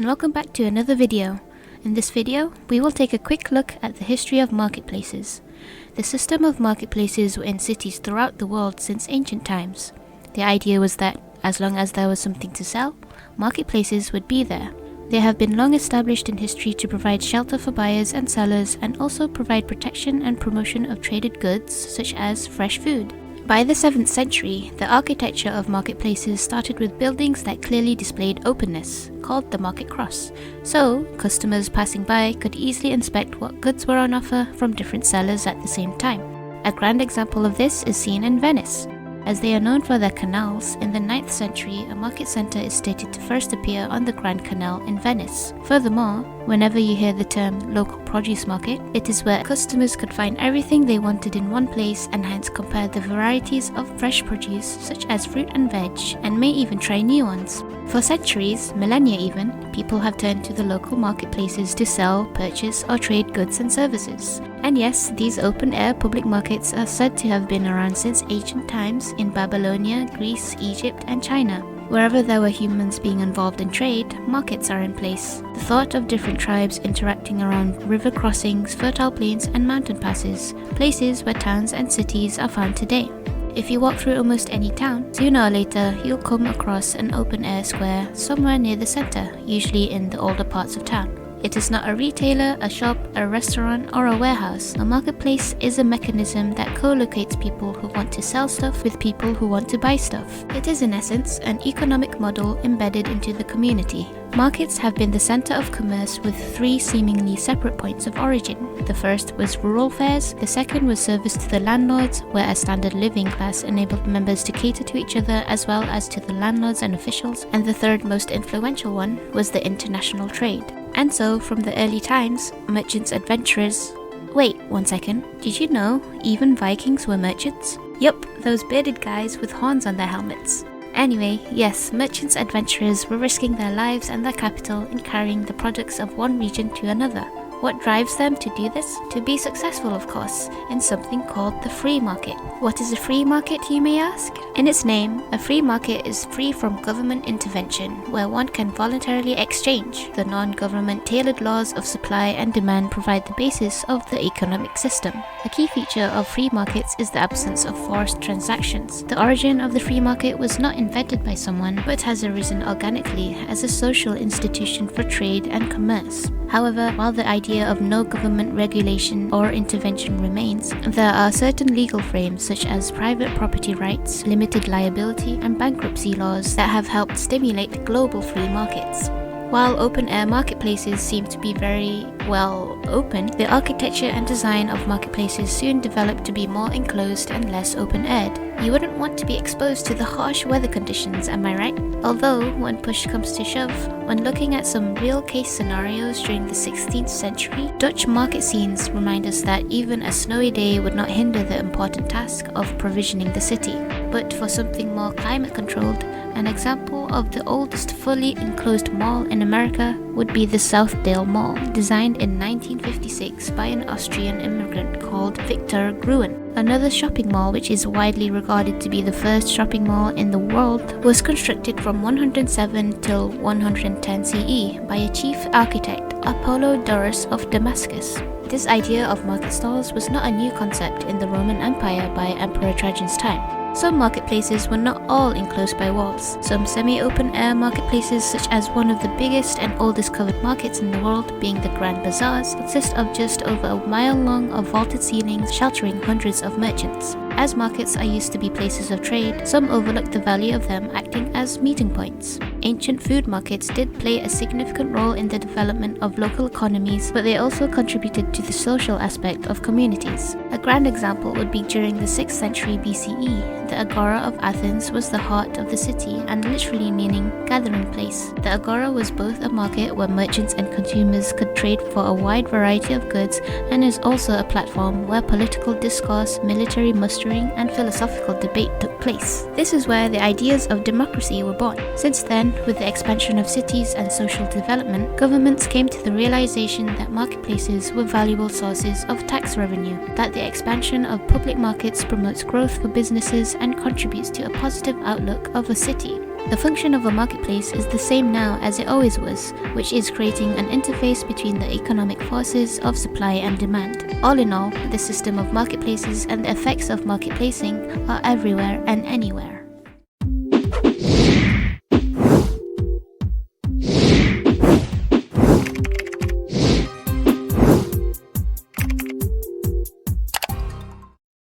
and welcome back to another video. In this video, we will take a quick look at the history of marketplaces. The system of marketplaces were in cities throughout the world since ancient times. The idea was that, as long as there was something to sell, marketplaces would be there. They have been long established in history to provide shelter for buyers and sellers and also provide protection and promotion of traded goods such as fresh food. By the 7th century, the architecture of marketplaces started with buildings that clearly displayed openness, called the market cross, so customers passing by could easily inspect what goods were on offer from different sellers at the same time. A grand example of this is seen in Venice. As they are known for their canals, in the 9th century a market centre is stated to first appear on the Grand Canal in Venice. Furthermore, whenever you hear the term local produce market, it is where customers could find everything they wanted in one place and hence compare the varieties of fresh produce such as fruit and veg, and may even try new ones. For centuries, millennia even, people have turned to the local marketplaces to sell, purchase or trade goods and services. And yes, these open-air public markets are said to have been around since ancient times in Babylonia, Greece, Egypt and China. Wherever there were humans being involved in trade, markets are in place. The thought of different tribes interacting around river crossings, fertile plains and mountain passes, places where towns and cities are found today. If you walk through almost any town, sooner or later you'll come across an open-air square somewhere near the centre, usually in the older parts of town. It is not a retailer, a shop, a restaurant or a warehouse. A marketplace is a mechanism that co-locates people who want to sell stuff with people who want to buy stuff. It is in essence an economic model embedded into the community. Markets have been the centre of commerce with three seemingly separate points of origin. The first was rural fairs, the second was service to the landlords, where a standard living class enabled members to cater to each other as well as to the landlords and officials, and the third most influential one was the international trade. And so, from the early times, merchants, adventurers... Wait, one second, did you know even Vikings were merchants? Yup, those bearded guys with horns on their helmets. Anyway, yes, merchants adventurers were risking their lives and their capital in carrying the products of one region to another. What drives them to do this? To be successful, of course, in something called the free market. What is a free market, you may ask? In its name, a free market is free from government intervention, where one can voluntarily exchange. The non-government tailored laws of supply and demand provide the basis of the economic system. A key feature of free markets is the absence of forced transactions. The origin of the free market was not invented by someone, but has arisen organically as a social institution for trade and commerce. However, while the idea of no government regulation or intervention remains, there are certain legal frames such as private property rights, limited liability and bankruptcy laws that have helped stimulate global free markets. While open-air marketplaces seem to be very, well, open, the architecture and design of marketplaces soon developed to be more enclosed and less open-aired. You wouldn't want to be exposed to the harsh weather conditions, am I right? Although, when push comes to shove, when looking at some real-case scenarios during the 16th century, Dutch market scenes remind us that even a snowy day would not hinder the important task of provisioning the city. But for something more climate-controlled, an example of the oldest fully enclosed mall in America would be the Southdale Mall, designed in 1956 by an Austrian immigrant called Victor Gruen. Another shopping mall, which is widely regarded to be the first shopping mall in the world, was constructed from 107 till 110 CE by a chief architect, Apollodorus of Damascus. This idea of market stalls was not a new concept in the Roman Empire by Emperor Trajan's time. Some marketplaces were not all enclosed by walls. Some semi-open-air marketplaces, such as one of the biggest and oldest covered markets in the world, being the Grand Bazaars, consist of just over a mile long of vaulted ceilings sheltering hundreds of merchants. As markets are used to be places of trade, some overlook the value of them acting as meeting points. Ancient food markets did play a significant role in the development of local economies, but they also contributed to the social aspect of communities. A grand example would be during the 6th century BCE. The Agora of Athens was the heart of the city and literally meaning gathering place. The Agora was both a market where merchants and consumers could trade for a wide variety of goods and is also a platform where political discourse, military mustering and philosophical debate took place. This is where the ideas of democracy were born. Since then, with the expansion of cities and social development, governments came to the realization that marketplaces were valuable sources of tax revenue, that the expansion of public markets promotes growth for businesses and contributes to a positive outlook of a city. The function of a marketplace is the same now as it always was, which is creating an interface between the economic forces of supply and demand. All in all, the system of marketplaces and the effects of marketplacing are everywhere and anywhere.